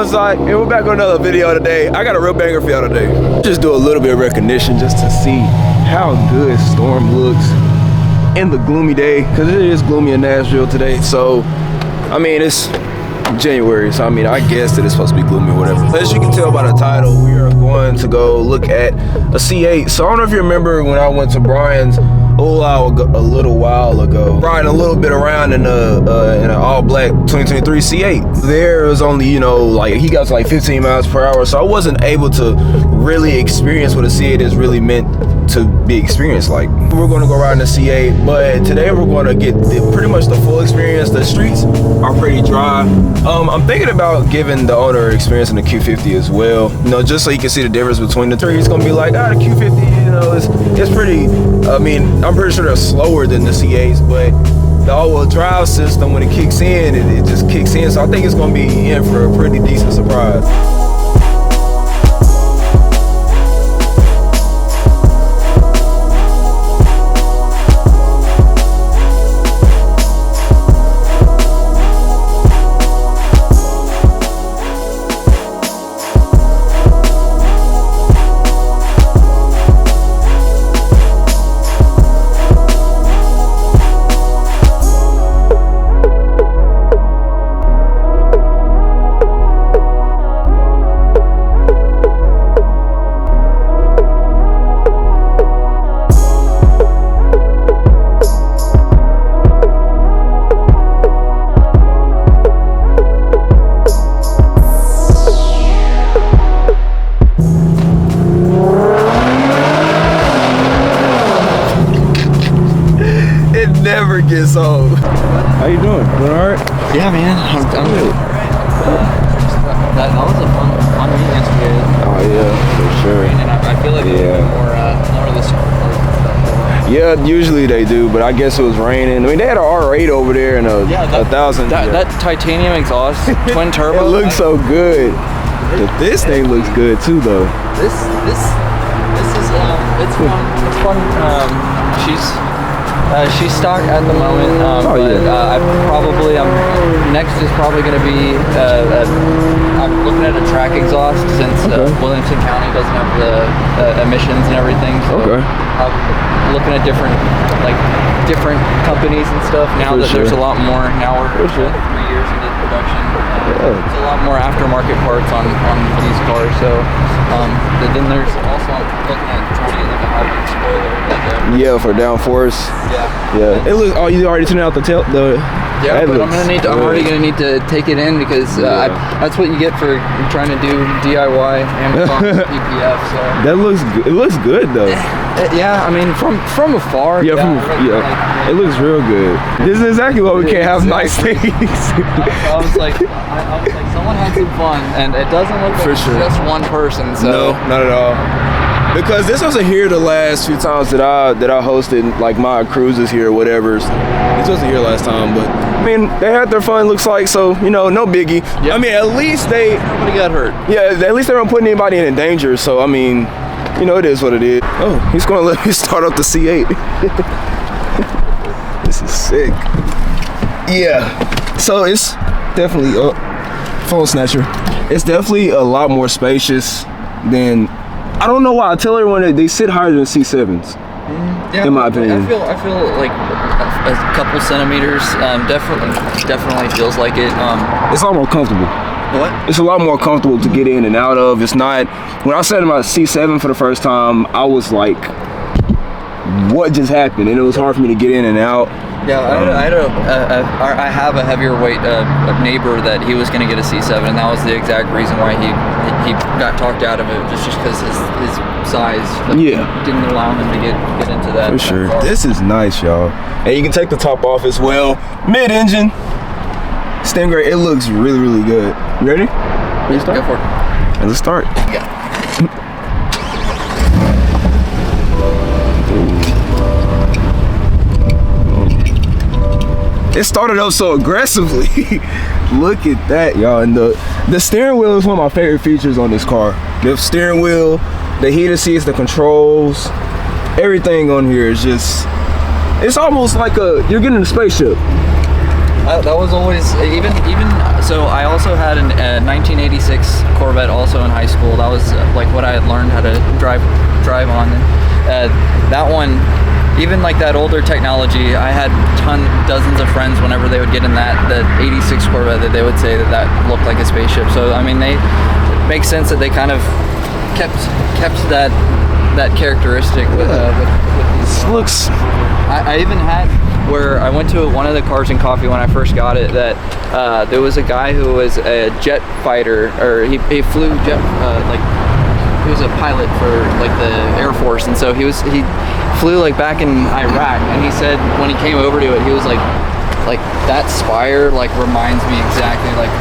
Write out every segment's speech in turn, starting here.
what's up? And we're back on another video today. I got a real banger for y'all today. Just do a little bit of recognition just to see how good Storm looks in the gloomy day, because it is gloomy in Nashville today. So, I mean, it's January, so I mean, I guess that it's supposed to be gloomy or whatever. As you can tell by the title, we are going to go look at a C8. So I don't know if you remember when I went to Brian's a little while ago. Brian a little bit around in an all-black 2023 C8. There was only, you know, like he got to like 15 miles per hour, so I wasn't able to really experience what a C8 is really meant to be experienced like. We're going to go ride in the C8, but today we're going to get pretty much the full experience. The streets are pretty dry. I'm thinking about giving the owner experience in the Q50 as well, you know, just so you can see the difference between the three. It's going to be like, the Q50, you know, it's pretty, I mean, I'm pretty sure they're slower than the C8s, but the all-wheel drive system, when it kicks in, it just kicks in. So I think it's going to be in for a pretty decent surprise. Never gets old. How you doing? Doing all right? Yeah, man. I'm good. That was a fun meeting yesterday. Oh yeah, for sure. And I feel like more of this. Yeah, usually they do, but I guess it was raining. I mean, they had an R8 over there and a 1,000. That titanium exhaust, twin turbo. It looks so good. But this thing looks good too, though. This is it's fun. She's stock at the moment, next is probably going to be, I'm looking at a track exhaust since Williamson County doesn't have the emissions and everything, so I'm looking at different companies and stuff now that there's a lot more. Now we're 3 years into production. There's a lot more aftermarket parts on these cars, so then there's also, I'm looking at trying to get like a hybrid spoiler. For downforce. Yeah. It looks. Oh, you already tuned out the tail. Yeah, but I'm already gonna need to take it in because that's what you get for trying to do DIY Amazon PPF. So that looks. It looks good though. Yeah, I mean from afar. It looks real good. This is exactly why we can't have nice things. I was like, someone had some fun, and it doesn't look like it's just one person. So no, not at all. Because this wasn't here the last few times that I hosted like my cruises here or whatever. This wasn't here last time, but I mean they had their fun, looks like, so you know, no biggie. I mean, at least nobody got hurt. Yeah, at least they weren't putting anybody in danger, so I mean, you know, it is what it is. Oh, he's gonna let me start up the C8. This is sick. Yeah, so it's definitely phone snatcher. It's definitely a lot more spacious than, I don't know why I tell everyone that they sit higher than C7s. In my opinion. I feel like a couple centimeters. Definitely feels like it. It's a lot more comfortable. What? It's a lot more comfortable to get in and out of. It's not. When I sat in my C7 for the first time, I was like, "What just happened?" And it was hard for me to get in and out. Yeah, I have a heavier weight neighbor that he was going to get a C7, and that was the exact reason why he got talked out of it, just because his size didn't allow him to get into that. For sure. This is nice, y'all. And you can take the top off as well. Mid-engine. Stingray, it looks really, really good. You ready? Ready to start? Go for it. Let's start. Yeah. It started up so aggressively. Look at that, y'all. And the steering wheel is one of my favorite features on this car. The steering wheel, the heated seats, the controls, everything on here is just, it's almost like you're getting a spaceship. That was always even. So I also had a 1986 Corvette also in high school. That was like what I had learned how to drive on. And, that one, even like that older technology, I had dozens of friends whenever they would get in that 86 Corvette that they would say that looked like a spaceship. So I mean, it makes sense that they kind of kept that characteristic with these. Looks. I even had where I went to one of the Cars and Coffee when I first got it, that there was a guy who was a jet fighter, or he flew jet, he was a pilot for like the Air Force, and so he flew like back in Iraq, and he said when he came over to it, he was like that spire like reminds me exactly like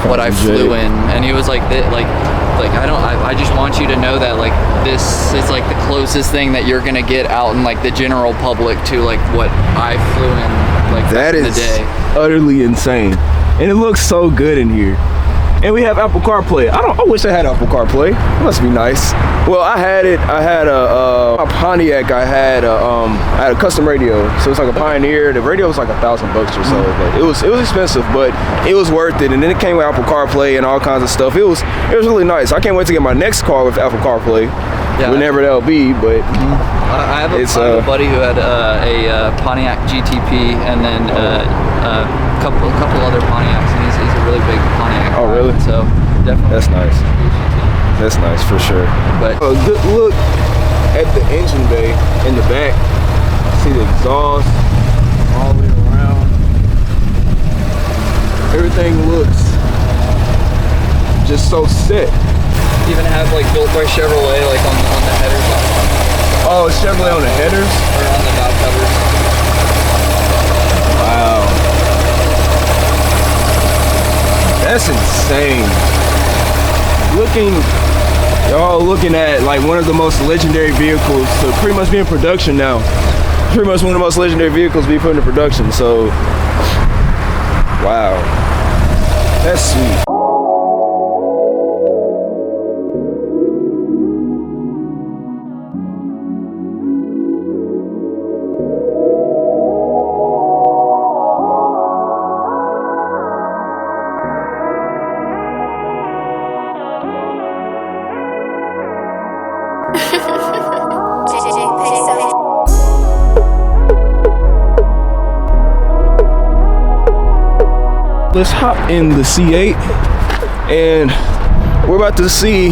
what I flew in, and he was like I just want you to know that like this is like the closest thing that you're gonna get out in like the general public to like what I flew in like that back in the is day. Utterly insane, and it looks so good in here. And we have Apple CarPlay. I wish I had Apple CarPlay. It must be nice. Well, I had it. I had a Pontiac. I had a custom radio. So it's like a Pioneer. The radio was like $1,000 or so. But it was expensive, but it was worth it. And then it came with Apple CarPlay and all kinds of stuff. It was really nice. I can't wait to get my next car with Apple CarPlay. Yeah, whenever that'll be. But I have a buddy who had a Pontiac GTP, and then a couple other Pontiacs, and he's a really big Pontiac. Oh, really? So definitely. That's nice. That's nice for sure. But a good look at the engine bay in the back. See the exhaust all the way around. Everything looks just so set. Even have like built by Chevrolet, like on the headers. Oh, it's Chevrolet on the headers? Or on the valve covers. Wow. That's insane. Y'all looking at like one of the most legendary vehicles to pretty much be in production now. Pretty much one of the most legendary vehicles to be put into production. So, wow. That's sweet. Let's hop in the C8, and we're about to see,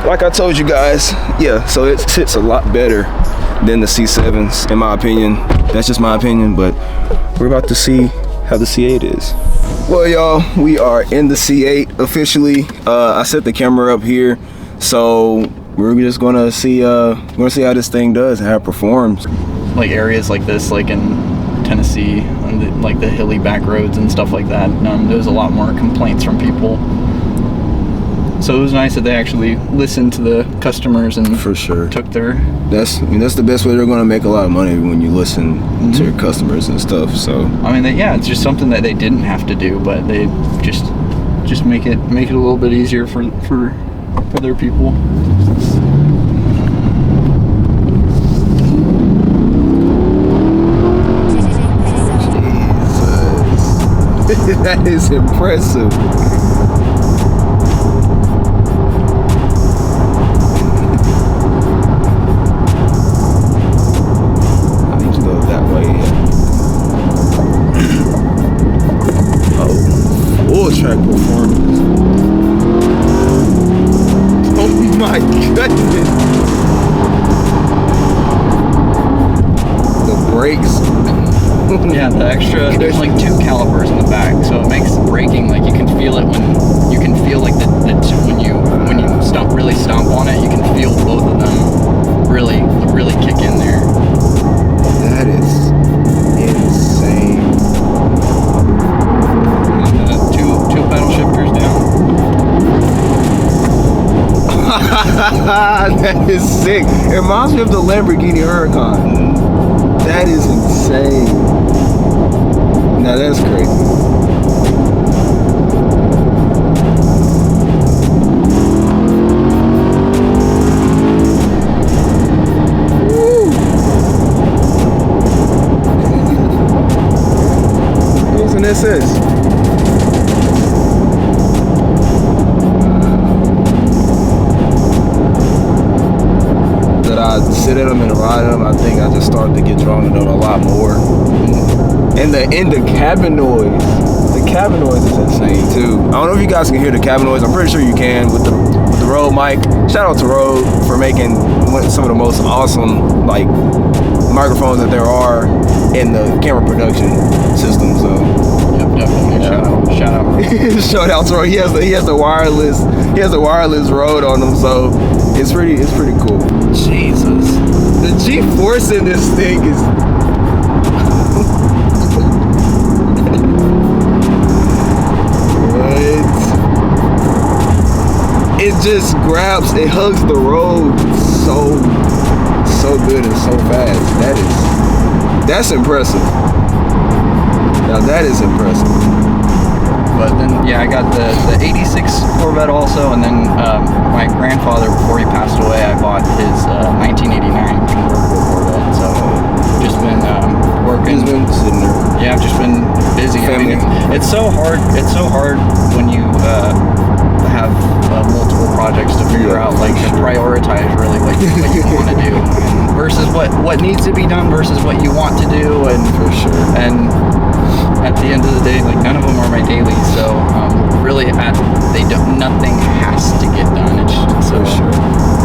like I told you guys, yeah, so it sits a lot better than the C7s in my opinion. That's just my opinion, but we're about to see how the C8 is. Well, y'all, we are in the C8 officially. I set the camera up here, so we're just gonna see how this thing does and how it performs. Like areas like this, like in Tennessee, and like the hilly back roads and stuff like that, there was a lot more complaints from people. So it was nice that they actually listened to the customers and for sure took their. That's the best way they're going to make a lot of money, when you listen to your customers and stuff. So I mean, it's just something that they didn't have to do, but they just make it a little bit easier for their people. That is impressive. I need to go that way. Oh, full track performance. Oh my goodness. The brakes. Yeah, the extra, there's like 2 calipers in the back, so it makes braking, like you can feel it when you can feel like when you stomp on it, you can feel both of them really kick in there. That is insane. And two pedal shifters down. That is sick. It reminds me of the Lamborghini Huracan. That is insane. Now that's crazy. Woo. It was an SS. That I sit in them and ride them, I think I just started to get drawn to them a lot more. And the cabin noise. The cabin noise is insane too. I don't know if you guys can hear the cabin noise. I'm pretty sure you can with the Rode mic. Shout out to Rode for making some of the most awesome like microphones that there are in the camera production system. So Yep, definitely. Shout out. shout out to Rode. He has the wireless Rode on him, so it's pretty cool. Jesus, the G-force in this thing is. It just grabs, it hugs the road so good and so fast. That's impressive. Now that is impressive. But then, yeah, I got the 86 Corvette also, and then my grandfather, before he passed away, I bought his 1989 convertible Corvette. So just been working. He's been sitting there. Yeah, I've just been busy. Family. I mean, it's so hard when you have multiple projects to figure out, like to prioritize really what you want to do versus what needs to be done versus what you want to do, and For sure. and at the end of the day, like none of them are my dailies, so really nothing has to get done. It's just, For sure.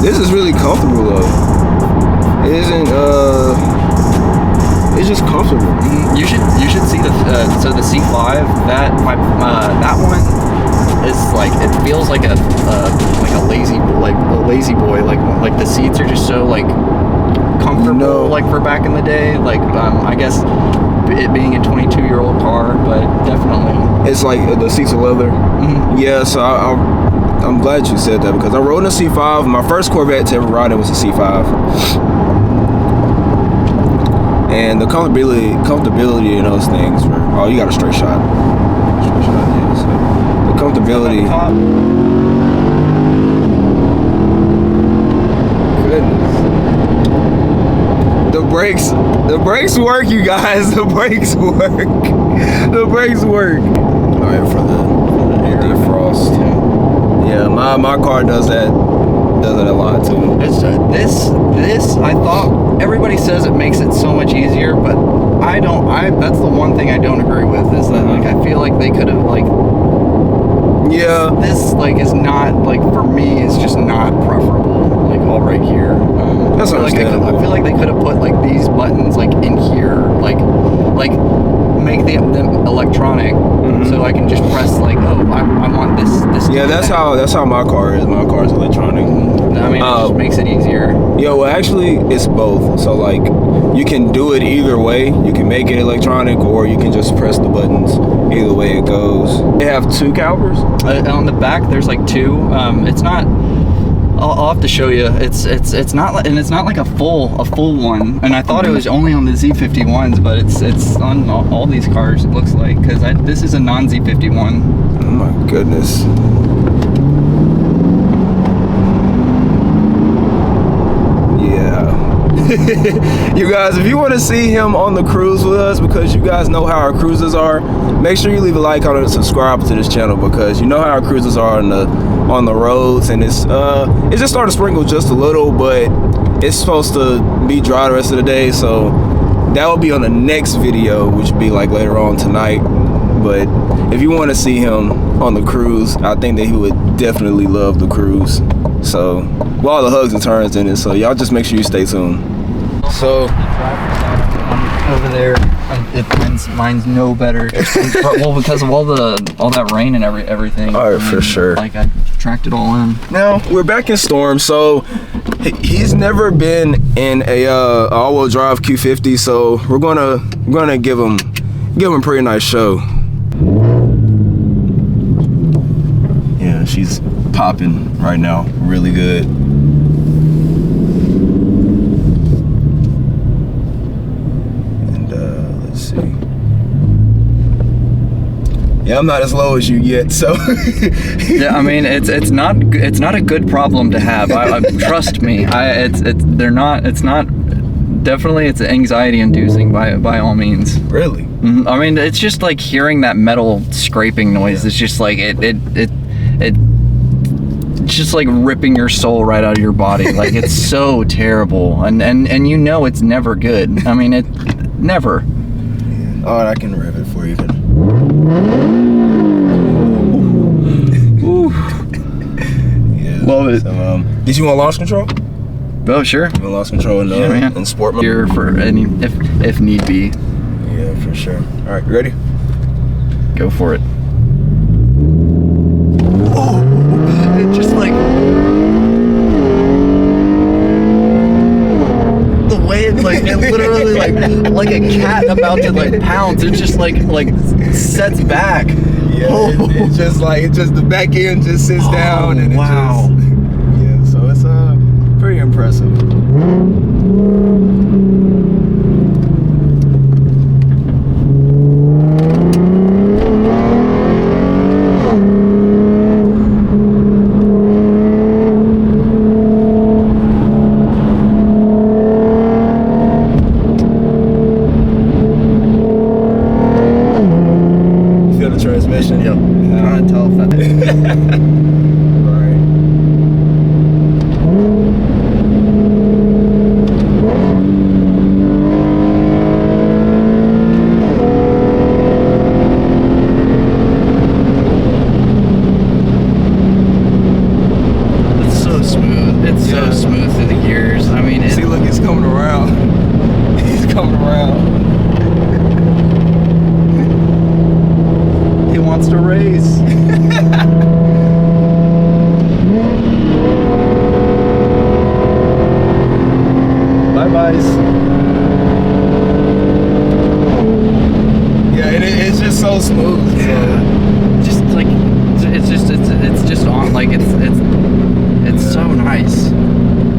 This is really comfortable though. It isn't it's just comfortable. You should see the C5, that one is like, it feels like a lazy boy, like the seats are just so like comfortable, like for back in the day, like I guess it being a 22-year-old car, but definitely It's like the seats are leather. Mm-hmm. Yeah, so I'm glad you said that because I rode in a C5. My first Corvette to ever ride it was a C5. And the comfortability in those things were, you got a straight shot. Yeah, so the comfortability. Goodness. The brakes work, you guys. The brakes work. The brakes work. All right, for the air defrost. Yeah, my car does that a lot too. It's this I thought everybody says it makes it so much easier, but that's the one thing I don't agree with, is that like I feel like they could have like this like is not, like, for me it's just not preferable, like all right here. That's understandable. I feel like they could have put like these buttons like in here, like make them electronic, so I can just press like, I want this. Yeah, that's how my car is. My car is electronic. I mean, it just makes it easier. Yeah, well, actually, it's both. So, like, you can do it either way. You can make it electronic, or you can just press the buttons. Either way it goes. They have 2 calipers? On the back, there's like 2. It's not. I'll have to show you. It's not, and it's not like a full one. And I thought it was only on the Z51s, but it's on all these cars. It looks like, because this is a non-Z51. Oh my goodness. Yeah. You guys, if you want to see him on the cruise with us, because you guys know how our cruises are, make sure you leave a like on it and subscribe to this channel, because you know how our cruises are on the roads, and it's just starting to sprinkle just a little, but it's supposed to be dry the rest of the day, so that will be on the next video, which will be like later on tonight. But if you want to see him on the cruise, I think that he would definitely love the cruise. So, with all the hugs and turns in it, so y'all just make sure you stay tuned. So over there, mine's no better. Well, because of all that rain and everything. All right, for sure. Like, I tracked it all in. Now we're back in storm, so he's never been in a all-wheel drive Q50, so we're gonna give him a pretty nice show. Yeah, she's popping right now, really good. Let's see. Yeah, I'm not as low as you yet, so. Yeah, I mean, it's not a good problem to have. Trust me. It's anxiety inducing by all means. Really? I mean, it's just like hearing that metal scraping noise. It's just like it's just like ripping your soul right out of your body. Like, it's so terrible, and you know it's never good. I mean, it never. Yeah. Oh, and I can rev it for you. Yeah. Love it. So, did you want launch control? Oh, sure. You want launch control in sport mode? Here for any if need be. Yeah, for sure. All right, you ready? Go for it. Oh, it just like the way it like it literally like a cat about to like pounce. It just like sets back. Yeah, it's just like the back end just sits down and wow. Yeah, so it's pretty impressive. Transmission. Yep. Trying to tell if that. Right. It's so smooth. It's so smooth through the gears. I mean, see, look, it's coming around. He's coming around. He wants to race. Bye-byes. Yeah, it's just so smooth. Yeah. Just like it's just on like it's so nice.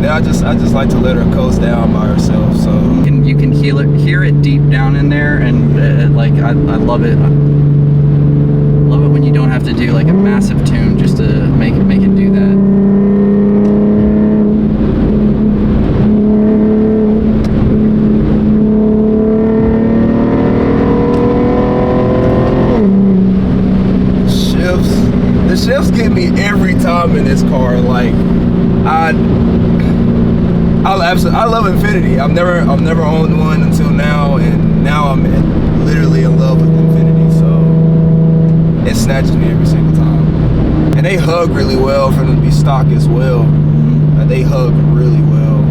Yeah, I just like to let her coast down by herself. So You can hear it deep down in there, and like I love it. Love it when you don't have to do like a massive tune just to make it do that. The shifts get me every time in this car. Like I love Infiniti. I've never owned one until now, and now I'm literally in love with Infiniti. So it snatches me every single time. And they hug really well for them to be stock as well. They hug really well.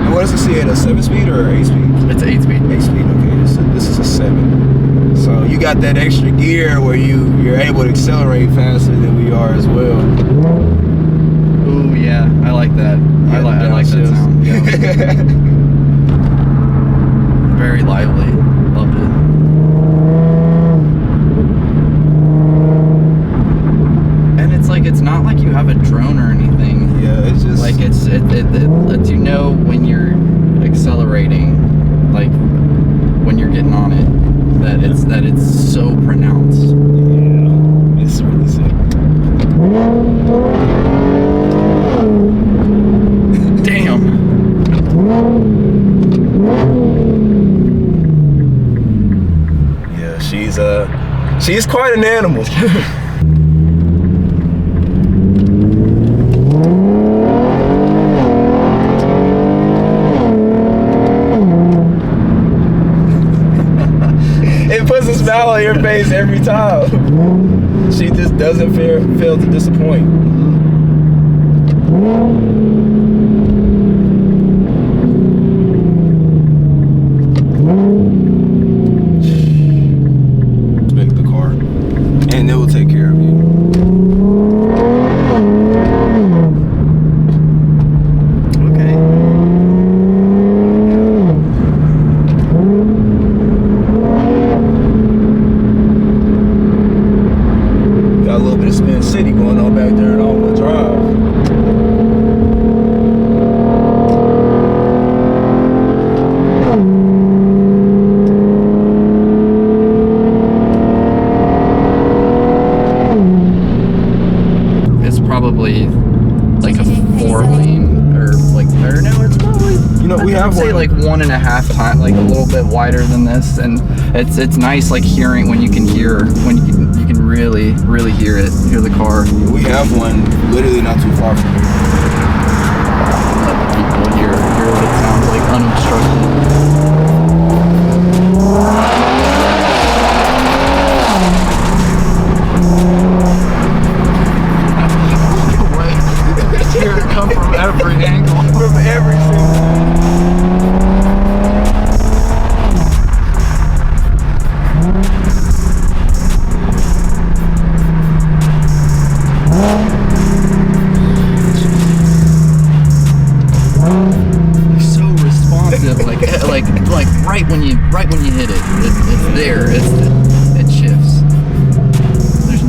And what does it say? A 7-speed or 8-speed? It's 8-speed. 8-speed. Okay, this is a 7. So you got that extra gear where you're able to accelerate faster than we are as well. Ooh, yeah, I like that. Yeah, I like that sound. Yeah. Very lively. Loved it. And it's like it's not like you have a drone or anything. Yeah, it's just like it lets you know when you're accelerating, like when you're getting on it, that it's so pronounced. Yeah, it's really sick. Damn. Yeah, she's quite an animal. It puts a smile on your face every time. She just doesn't fail to disappoint. Respect the car, and it will take care of you. Got a little bit of Spin City going on back there in all-wheel drive. we have say one. like 1.5 times, like a little bit wider than this, and it's nice like hearing when you can really hear the car. We have one literally not too far from here. People hear what it sounds like unobstructed. Hear it come from every angle. From every single. So responsive, like right when you hit it, it's there. It shifts. There's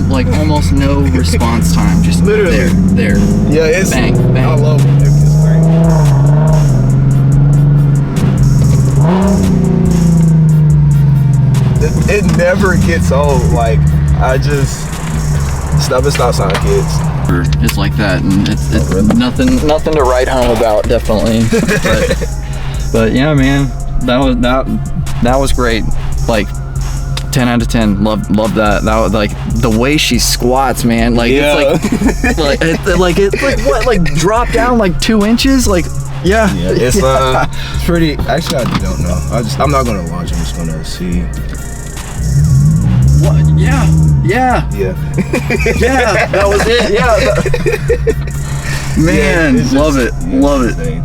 like almost no response time. Just Literally. there. Yeah, it's bang, bang. I love it. It's great. It never gets old. Like I just stop sign, kids. Just like that, and it's nothing to write home about, definitely. but yeah, man, that was great. Like 10 out of 10. Love that. That was like the way she squats, man. Like Yeah. it's like what, like drop down like 2 inches, like yeah. It's pretty. Actually, I don't know. I'm not gonna watch. I'm just gonna see. What? Yeah. Yeah. That was it. Yeah. Man, it's love just- it. Love it. insane.